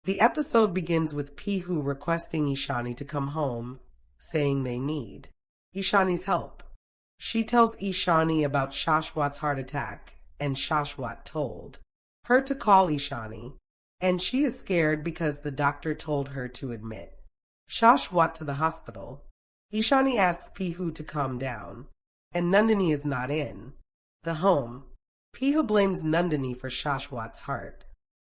The episode begins with Pihu requesting Ishani to come home, saying they need Ishani's help. She tells Ishani about Shashwat's heart attack, and Shashwat told her to call Ishani, and she is scared because the doctor told her to admit Shashwat to the hospital. Ishani asks Pihu to calm down, and Nandini is not in the home. Pihu blames Nandini for Shashwat's heart,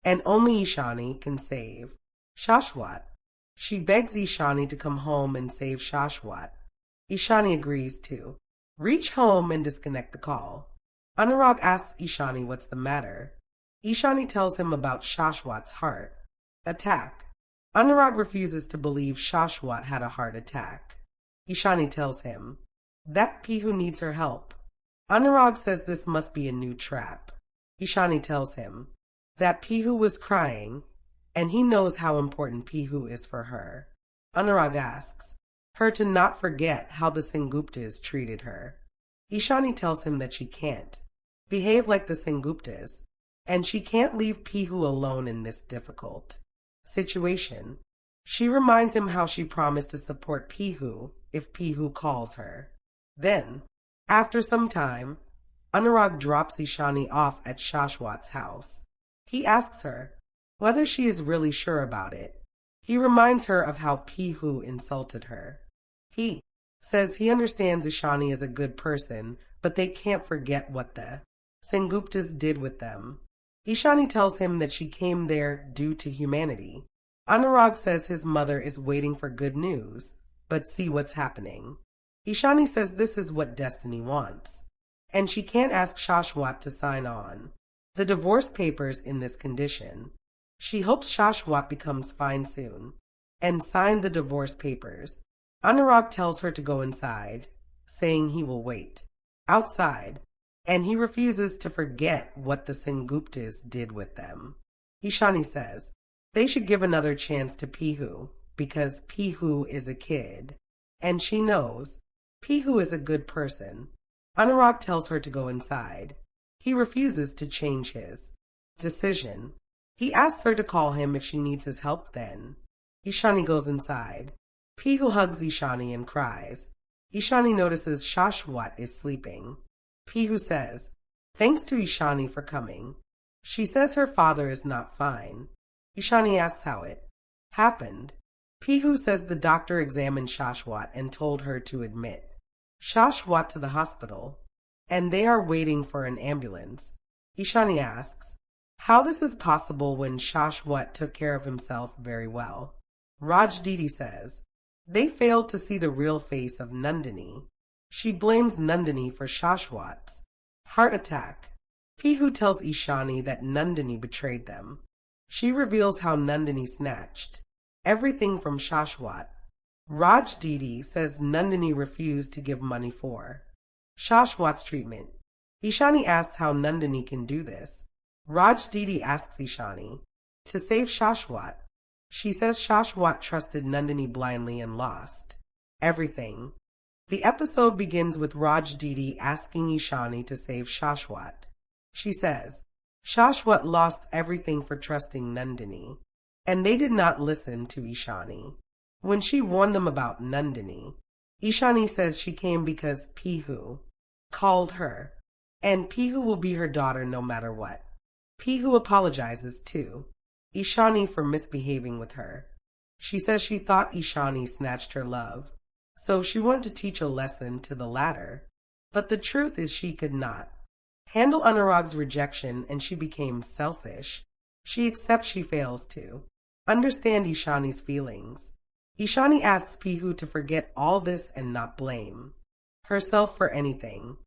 and only Ishani can save Shashwat. She begs Ishani to come home and save Shashwat. Ishani agrees to reach home and disconnect the call. Anurag asks Ishani what's the matter. Ishani tells him about Shashwat's heart attack. Anurag refuses to believe Shashwat had a heart attack. Ishani tells him that Pihu needs her help. Anurag says this must be a new trap. Ishani tells him that Pihu was crying, and he knows how important Pihu is for her. Anurag asks her to not forget how the Senguptas treated her. Ishani tells him that she can't behave like the Senguptas, and she can't leave Pihu alone in this difficult situation. She reminds him how she promised to support Pihu if Pihu calls her. Then, after some time, Anurag drops Ishani off at Shashwat's house. He asks her whether she is really sure about it. He reminds her of how Pihu insulted her. He says he understands Ishani is a good person, but they can't forget what the Senguptas did with them. Ishani tells him that she came there due to humanity. Anurag says his mother is waiting for good news, but see what's happening. Ishani says this is what destiny wants, and she can't ask Shashwat to sign on the divorce papers in this condition. She hopes Shashwat becomes fine soon and sign the divorce papers. Anurag tells her to go inside, saying he will wait outside, and he refuses to forget what the Senguptas did with them. Ishani says they should give another chance to Pihu because Pihu is a kid, and she knows Pihu is a good person. Anurag tells her to go inside. He refuses to change his decision. He asks her to call him if she needs his help then. Ishani goes inside. Pihu hugs Ishani and cries. Ishani notices Shashwat is sleeping. Pihu says, "Thanks to Ishani for coming." She says her father is not fine. Ishani asks how it happened. Pihu says the doctor examined Shashwat and told her to admit Shashwat to the hospital, and they are waiting for an ambulance. Ishani asks how this is possible when Shashwat took care of himself very well. Rajdidi says they failed to see the real face of Nandini. She blames Nandini for Shashwat's heart attack. Pihu tells Ishani that Nandini betrayed them. She reveals how Nandini snatched everything from Shashwat. Rajdidi says Nandini refused to give money for Shashwat's treatment. Ishani asks how Nandini can do this. Rajdidi asks Ishani to save Shashwat. She says Shashwat trusted Nandini blindly and lost everything. The episode begins with Rajdidi asking Ishani to save Shashwat. She says Shashwat lost everything for trusting Nandini, and they did not listen to Ishani. When she warned them about Nandini, Ishani says she came because Pihu called her, and Pihu will be her daughter no matter what. Pihu apologizes to Ishani for misbehaving with her. She says she thought Ishani snatched her love, so she wanted to teach a lesson to the latter. But the truth is she could not handle Anurag's rejection, and she became selfish. She accepts she fails to understand Ishani's feelings. Ishani asks Pihu to forget all this and not blame herself for anything.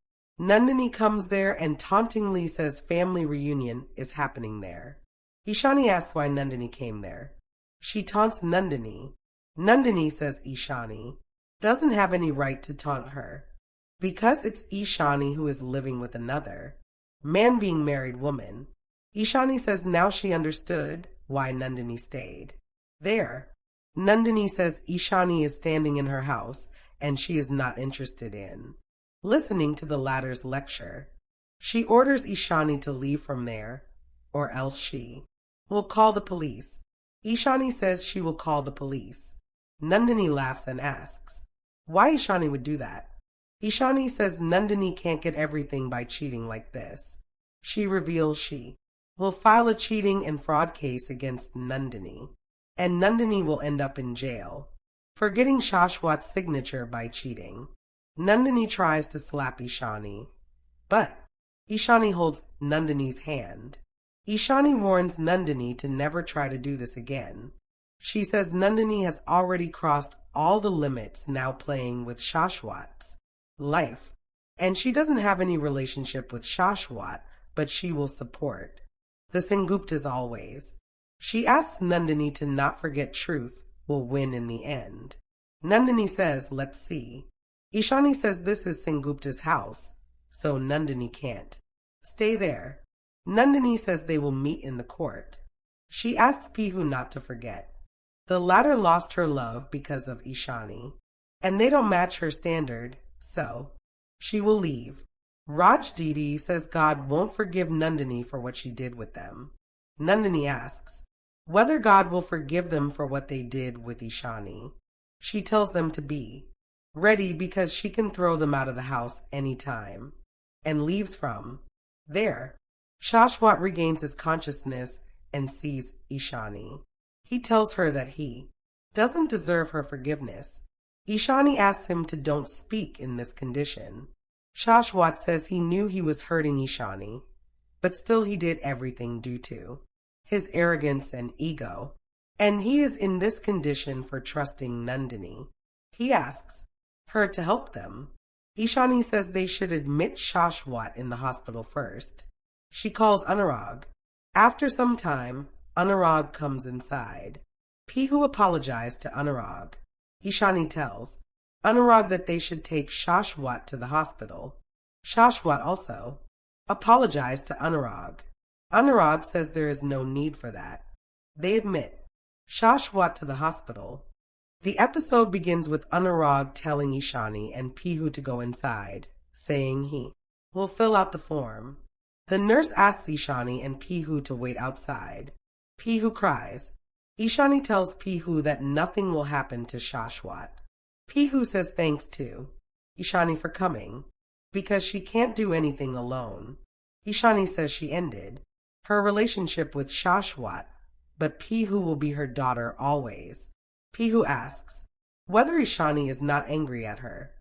Nandini comes there and tauntingly says family reunion is happening there. Ishani asks why Nandini came there. She taunts Nandini. Nandini says Ishani doesn't have any right to taunt her because it's Ishani who is living with another man being married woman. Ishani says now she understood why Nandini stayed there. Nandini says Ishani is standing in her house and she is not interested in listening to the latter's lecture. She orders Ishani to leave from there, or else she will call the police. Ishani says she will call the police. Nandini laughs and asks why Ishani would do that. Ishani says Nandini can't get everything by cheating like this. She reveals she will file a cheating and fraud case against Nandini, and Nandini will end up in jail for getting Shashwat's signature by cheating. Nandini tries to slap Ishani, but Ishani holds Nandini's hand. Ishani warns Nandini to never try to do this again. She says Nandini has already crossed all the limits now playing with Shashwat's life, and she doesn't have any relationship with Shashwat, but she will support the Senguptas always. She asks Nandini to not forget truth will win in the end. Nandini says, let's see. Ishani says this is Sengupta's house, so Nandini can't stay there. Nandini says they will meet in the court. She asks Pihu not to forget. The latter lost her love because of Ishani, and they don't match her standard, so she will leave. Raj Didi says God won't forgive Nandini for what she did with them. Nandini asks whether God will forgive them for what they did with Ishani. She tells them to be ready because she can throw them out of the house anytime, and leaves from there. Shashwat regains his consciousness and sees Ishani. He tells her that he doesn't deserve her forgiveness. Ishani asks him to don't speak in this condition. Shashwat says he knew he was hurting Ishani, but still he did everything due to his arrogance and ego, and he is in this condition for trusting Nandini. He asks her to help them. Ishani says they should admit Shashwat in the hospital first. She calls Anurag. After some time, Anurag comes inside. Pihu apologized to Anurag. Ishani tells Anurag that they should take Shashwat to the hospital. Shashwat also apologized to Anurag. Anurag says there is no need for that. They admit Shashwat to the hospital. The episode begins with Anurag telling Ishani and Pihu to go inside, saying he will fill out the form. The nurse asks Ishani and Pihu to wait outside. Pihu cries. Ishani tells Pihu that nothing will happen to Shashwat. Pihu says thanks to Ishani for coming, because she can't do anything alone. Ishani says she ended her relationship with Shashwat, but Pihu will be her daughter always. Pihu asks whether Ishani is not angry at her.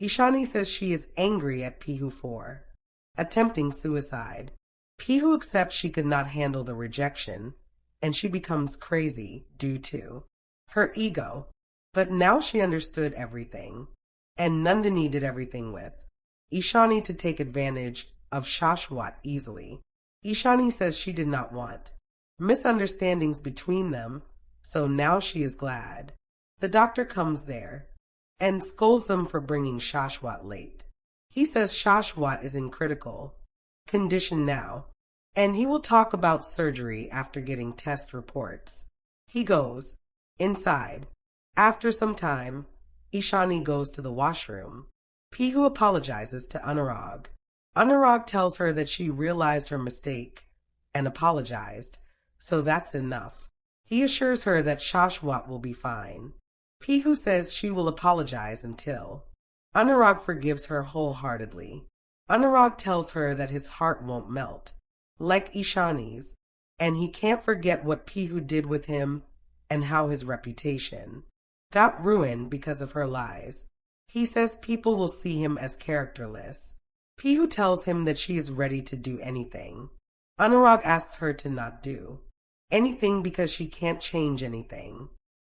Ishani says she is angry at Pihu for attempting suicide. Pihu accepts she could not handle the rejection, and she becomes crazy due to her ego. But now she understood everything, and Nandini did everything with Ishani to take advantage of Shashwat easily. Ishani says she did not want misunderstandings between them, so now she is glad. The doctor comes there and scolds them for bringing Shashwat late. He says Shashwat is in critical condition now, and he will talk about surgery after getting test reports. He goes inside. After some time, Ishani goes to the washroom. Pihu apologizes to Anurag. Anurag tells her that she realized her mistake and apologized, so that's enough. He assures her that Shashwat will be fine. Pihu says she will apologize until Anurag forgives her wholeheartedly. Anurag tells her that his heart won't melt, like Ishani's, and he can't forget what Pihu did with him and how his reputation got ruined because of her lies. He says people will see him as characterless. Pihu tells him that she is ready to do anything. Anurag asks her to not do anything because she can't change anything.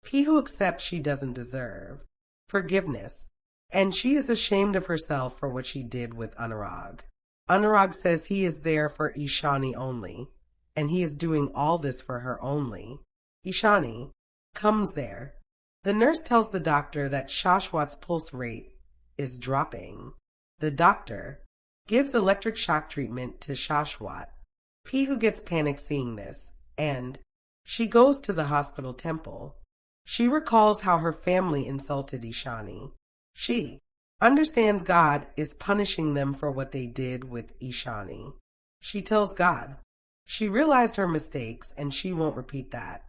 Pihu accepts she doesn't deserve forgiveness, and she is ashamed of herself for what she did with Anurag. Anurag says he is there for Ishani only, and he is doing all this for her only. Ishani comes there. The nurse tells the doctor that Shashwat's pulse rate is dropping. The doctor gives electric shock treatment to Shashwat. Pihu gets panicked seeing this, and she goes to the hospital temple. She recalls how her family insulted Ishani. She understands God is punishing them for what they did with Ishani. She tells God she realized her mistakes and she won't repeat that.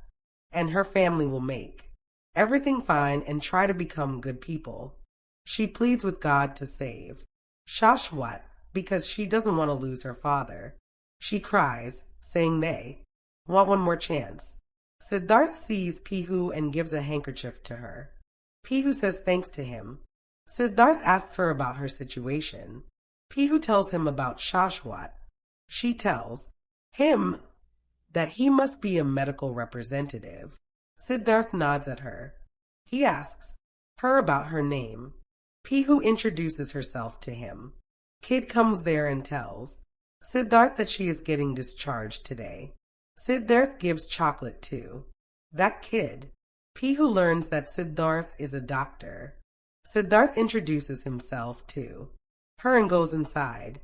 and her family will make everything fine and try to become good people. She pleads with God to save Shashwat because she doesn't want to lose her father. She cries, saying they want one more chance. Siddharth sees Pihu and gives a handkerchief to her. Pihu says thanks to him. Siddharth asks her about her situation. Pihu tells him about Shashwat. She tells him that he must be a medical representative. Siddharth nods at her. He asks her about her name. Pihu introduces herself to him. Kid comes there and tells Siddharth that she is getting discharged today. Siddharth gives chocolate too. That kid. Pihu learns that Siddharth is a doctor. Siddharth introduces himself to her and goes inside.